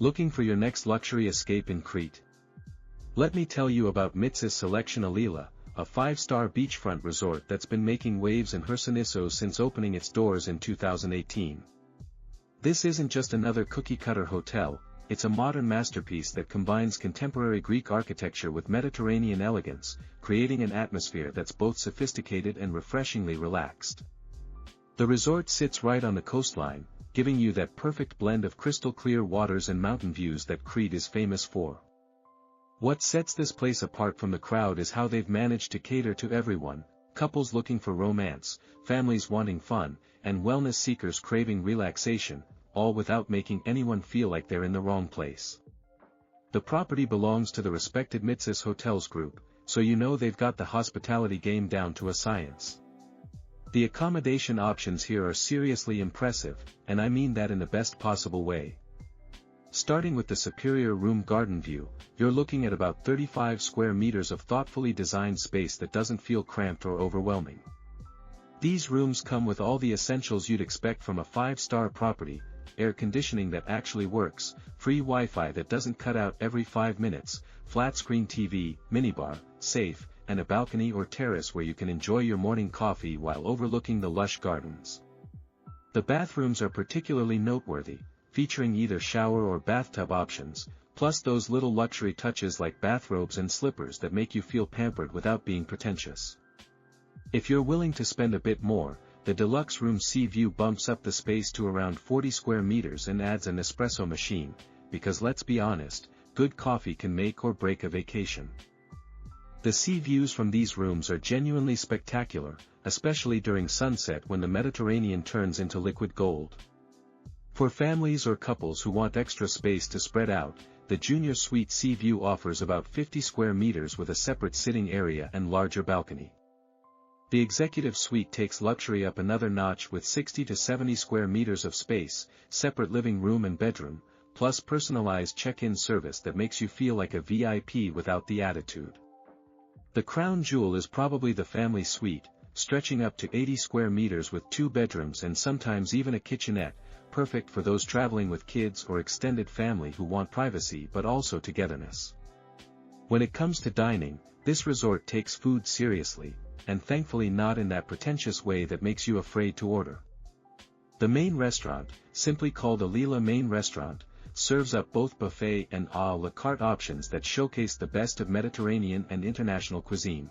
Looking for your next luxury escape in Crete? Let me tell you about Mitsis Selection Alila, a 5-star beachfront resort that's been making waves in Hersonissos since opening its doors in 2018. This isn't just another cookie-cutter hotel, it's a modern masterpiece that combines contemporary Greek architecture with Mediterranean elegance, creating an atmosphere that's both sophisticated and refreshingly relaxed. The resort sits right on the coastline, giving you that perfect blend of crystal-clear waters and mountain views that Crete is famous for. What sets this place apart from the crowd is how they've managed to cater to everyone, couples looking for romance, families wanting fun, and wellness seekers craving relaxation, all without making anyone feel like they're in the wrong place. The property belongs to the respected Mitsis Hotels Group, so you know they've got the hospitality game down to a science. The accommodation options here are seriously impressive, and I mean that in the best possible way. Starting with the superior room garden view, you're looking at about 35 square meters of thoughtfully designed space that doesn't feel cramped or overwhelming. These rooms come with all the essentials you'd expect from a 5-star property: air conditioning that actually works, free Wi-Fi that doesn't cut out every 5 minutes, flat-screen TV, minibar, safe, and a balcony or terrace where you can enjoy your morning coffee while overlooking the lush gardens. The bathrooms are particularly noteworthy, featuring either shower or bathtub options, plus those little luxury touches like bathrobes and slippers that make you feel pampered without being pretentious. If you're willing to spend a bit more, the deluxe room sea view bumps up the space to around 40 square meters and adds an espresso machine, because let's be honest, good coffee can make or break a vacation. The sea views from these rooms are genuinely spectacular, especially during sunset when the Mediterranean turns into liquid gold. For families or couples who want extra space to spread out, the Junior Suite Sea View offers about 50 square meters with a separate sitting area and larger balcony. The Executive Suite takes luxury up another notch with 60 to 70 square meters of space, separate living room and bedroom, plus personalized check-in service that makes you feel like a VIP without the attitude. The crown jewel is probably the family suite, stretching up to 80 square meters with 2 bedrooms and sometimes even a kitchenette, perfect for those traveling with kids or extended family who want privacy but also togetherness. When it comes to dining, this resort takes food seriously, and thankfully not in that pretentious way that makes you afraid to order. The main restaurant, simply called Alila Main Restaurant, serves up both buffet and à la carte options that showcase the best of Mediterranean and international cuisine.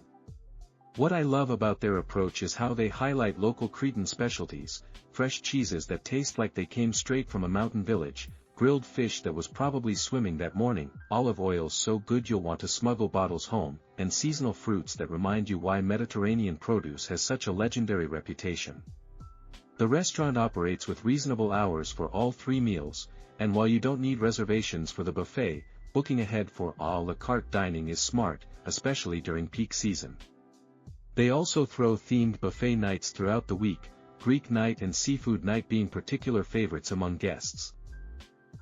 What I love about their approach is how they highlight local Cretan specialties: fresh cheeses that taste like they came straight from a mountain village, grilled fish that was probably swimming that morning, olive oils so good you'll want to smuggle bottles home, and seasonal fruits that remind you why Mediterranean produce has such a legendary reputation. The restaurant operates with reasonable hours for all 3 meals, and while you don't need reservations for the buffet, booking ahead for à la carte dining is smart, especially during peak season. They also throw themed buffet nights throughout the week, Greek night and seafood night being particular favorites among guests.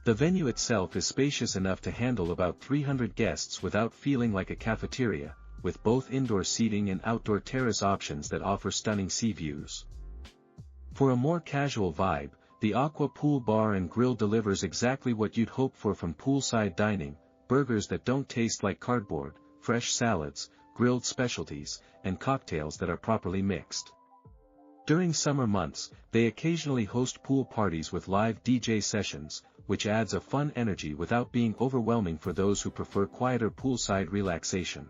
The venue itself is spacious enough to handle about 300 guests without feeling like a cafeteria, with both indoor seating and outdoor terrace options that offer stunning sea views. For a more casual vibe, the Aqua Pool Bar and Grill delivers exactly what you'd hope for from poolside dining: burgers that don't taste like cardboard, fresh salads, grilled specialties, and cocktails that are properly mixed. During summer months, they occasionally host pool parties with live DJ sessions, which adds a fun energy without being overwhelming for those who prefer quieter poolside relaxation.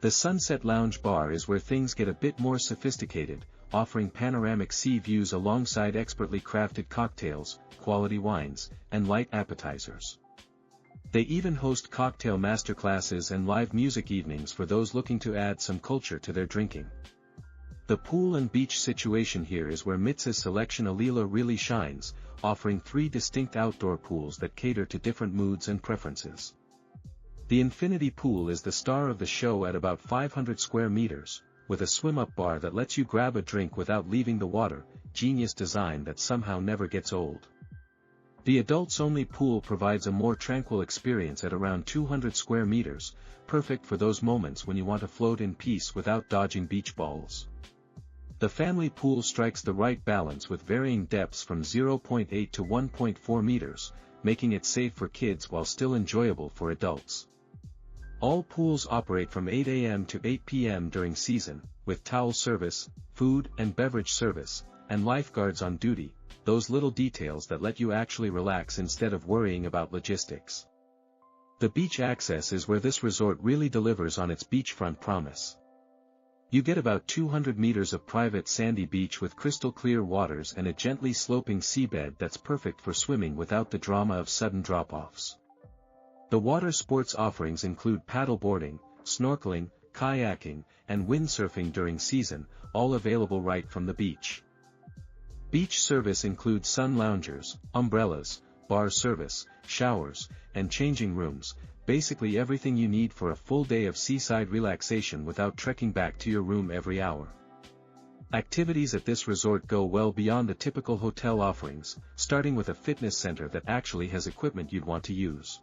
The Sunset Lounge Bar is where things get a bit more sophisticated, offering panoramic sea views alongside expertly crafted cocktails, quality wines, and light appetizers. They even host cocktail masterclasses and live music evenings for those looking to add some culture to their drinking. The pool and beach situation here is where Mitsis Selection Alila really shines, offering 3 distinct outdoor pools that cater to different moods and preferences. The Infinity Pool is the star of the show at about 500 square meters, with a swim-up bar that lets you grab a drink without leaving the water, genius design that somehow never gets old. The adults-only pool provides a more tranquil experience at around 200 square meters, perfect for those moments when you want to float in peace without dodging beach balls. The family pool strikes the right balance with varying depths from 0.8 to 1.4 meters, making it safe for kids while still enjoyable for adults. All pools operate from 8 a.m. to 8 p.m. during season, with towel service, food and beverage service, and lifeguards on duty, those little details that let you actually relax instead of worrying about logistics. The beach access is where this resort really delivers on its beachfront promise. You get about 200 meters of private sandy beach with crystal clear waters and a gently sloping seabed that's perfect for swimming without the drama of sudden drop-offs. The water sports offerings include paddleboarding, snorkeling, kayaking, and windsurfing during season, all available right from the beach. Beach service includes sun loungers, umbrellas, bar service, showers, and changing rooms, basically everything you need for a full day of seaside relaxation without trekking back to your room every hour. Activities at this resort go well beyond the typical hotel offerings, starting with a fitness center that actually has equipment you'd want to use.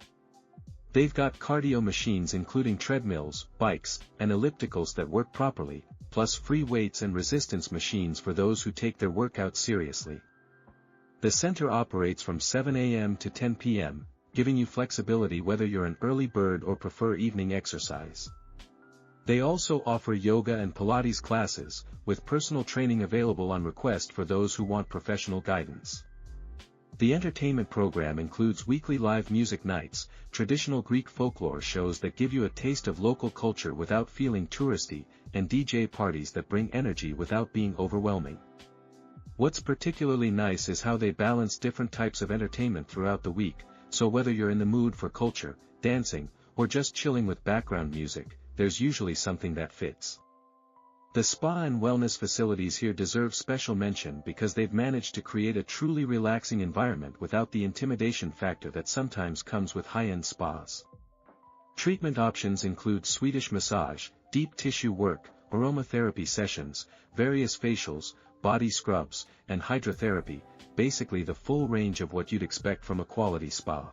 They've got cardio machines including treadmills, bikes, and ellipticals that work properly, plus free weights and resistance machines for those who take their workout seriously. The center operates from 7 a.m. to 10 p.m., giving you flexibility whether you're an early bird or prefer evening exercise. They also offer yoga and Pilates classes, with personal training available on request for those who want professional guidance. The entertainment program includes weekly live music nights, traditional Greek folklore shows that give you a taste of local culture without feeling touristy, and DJ parties that bring energy without being overwhelming. What's particularly nice is how they balance different types of entertainment throughout the week, so whether you're in the mood for culture, dancing, or just chilling with background music, there's usually something that fits. The spa and wellness facilities here deserve special mention because they've managed to create a truly relaxing environment without the intimidation factor that sometimes comes with high-end spas. Treatment options include Swedish massage, deep tissue work, aromatherapy sessions, various facials, body scrubs, and hydrotherapy, basically the full range of what you'd expect from a quality spa.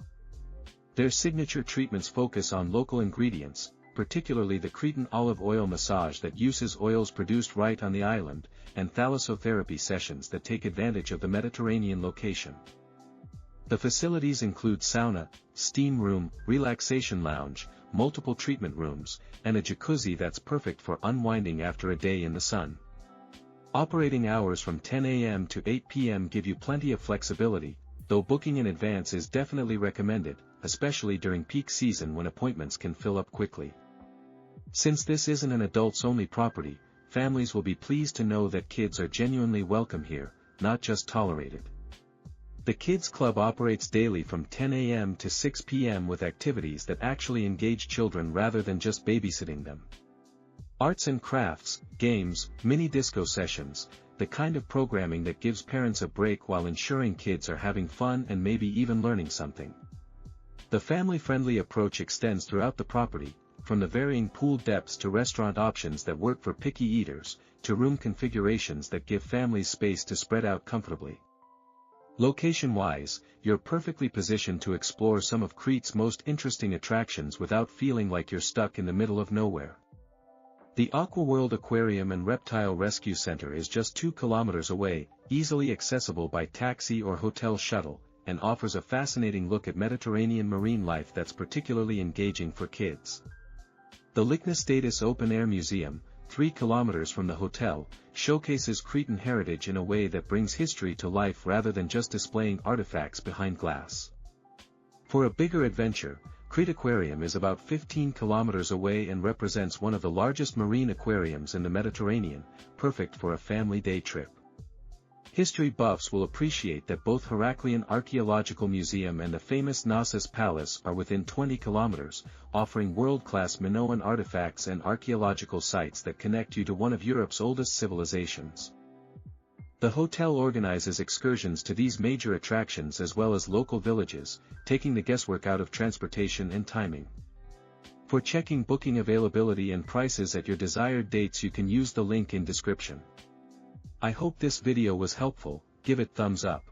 Their signature treatments focus on local ingredients, particularly the Cretan olive oil massage that uses oils produced right on the island, and thalassotherapy sessions that take advantage of the Mediterranean location. The facilities include sauna, steam room, relaxation lounge, multiple treatment rooms, and a jacuzzi that's perfect for unwinding after a day in the sun. Operating hours from 10 a.m. to 8 p.m. give you plenty of flexibility, though booking in advance is definitely recommended, especially during peak season when appointments can fill up quickly. Since this isn't an adults-only property, families will be pleased to know that kids are genuinely welcome here, not just tolerated. The Kids Club operates daily from 10 a.m. to 6 p.m. with activities that actually engage children rather than just babysitting them. Arts and crafts, games, mini disco sessions, the kind of programming that gives parents a break while ensuring kids are having fun and maybe even learning something. The family-friendly approach extends throughout the property, from the varying pool depths to restaurant options that work for picky eaters, to room configurations that give families space to spread out comfortably. Location-wise, you're perfectly positioned to explore some of Crete's most interesting attractions without feeling like you're stuck in the middle of nowhere. The Aquaworld Aquarium and Reptile Rescue Center is just 2 kilometers away, easily accessible by taxi or hotel shuttle, and offers a fascinating look at Mediterranean marine life that's particularly engaging for kids. The Lychnostatis Open Air Museum, 3 kilometers from the hotel, showcases Cretan heritage in a way that brings history to life rather than just displaying artifacts behind glass. For a bigger adventure, Crete Aquarium is about 15 kilometers away and represents one of the largest marine aquariums in the Mediterranean, perfect for a family day trip. History buffs will appreciate that both Heraklion Archaeological Museum and the famous Knossos Palace are within 20 kilometers, offering world-class Minoan artifacts and archaeological sites that connect you to one of Europe's oldest civilizations. The hotel organizes excursions to these major attractions as well as local villages, taking the guesswork out of transportation and timing. For checking booking availability and prices at your desired dates, you can use the link in description. I hope this video was helpful. Give it thumbs up.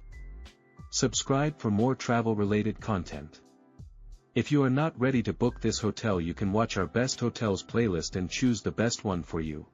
Subscribe for more travel-related content. If you are not ready to book this hotel, you can watch our best hotels playlist and choose the best one for you.